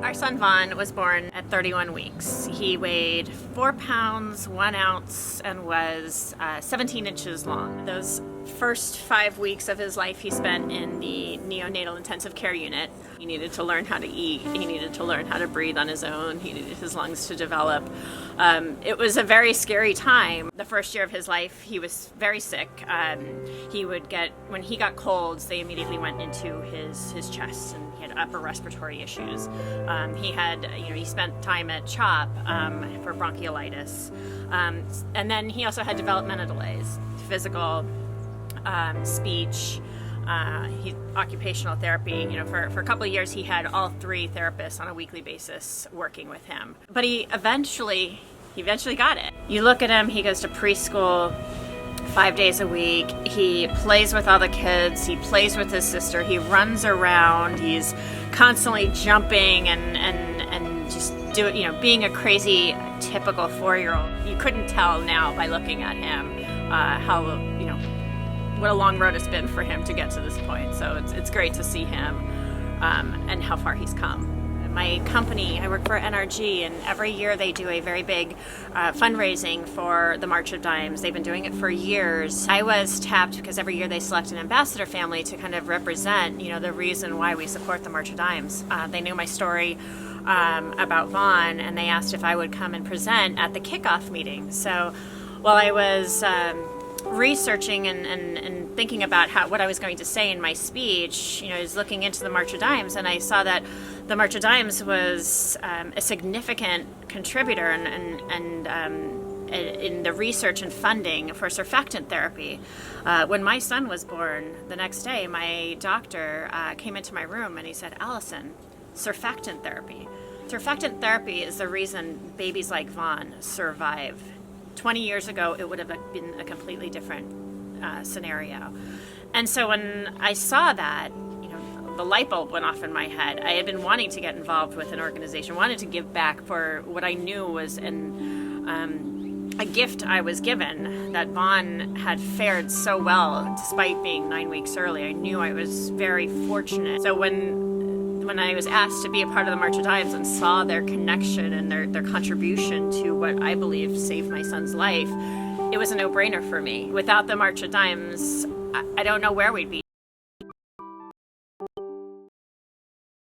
Our son Vaughn was born at 31 weeks. He weighed 4 pounds, 1 ounce, and was 17 inches long. Those first 5 weeks of his life he spent in the neonatal intensive care unit. He needed to learn how to eat. He needed to learn how to breathe on his own. He needed his lungs to develop. It was a very scary time. The first year of his life, he was very sick. When he got colds, they immediately went into his chest, and he had upper respiratory issues. He spent time at CHOP for bronchiolitis. And then he also had developmental delays, physical, speech, occupational therapy. For a couple of years he had all 3 therapists on a weekly basis working with him. But he eventually got it. You look at him, he goes to preschool 5 days a week. He plays with all the kids. He plays with his sister. He runs around. He's constantly jumping and just being a crazy typical 4-year-old. You couldn't tell now by looking at him what a long road it's been for him to get to this point. So it's great to see him and how far he's come. My company, I work for NRG, and every year they do a very big fundraising for the March of Dimes. They've been doing it for years. I was tapped because every year they select an ambassador family to kind of represent, the reason why we support the March of Dimes. They knew my story about Vaughn, and they asked if I would come and present at the kickoff meeting. So while I was researching and thinking about what I was going to say in my speech, I was looking into the March of Dimes, and I saw that the March of Dimes was a significant contributor in the research and funding for surfactant therapy. When my son was born, the next day, my doctor came into my room and he said, "Allison, surfactant therapy. Surfactant therapy is the reason babies like Vaughn survive. 20 years ago, it would have been a completely different scenario." And so when I saw that, the light bulb went off in my head. I had been wanting to get involved with an organization, wanted to give back for what I knew was a gift I was given, that Vaughn had fared so well despite being 9 weeks early. I knew I was very fortunate. So when I was asked to be a part of the March of Dimes and saw their connection and their contribution to what I believe saved my son's life, it was a no-brainer for me. Without the March of Dimes, I don't know where we'd be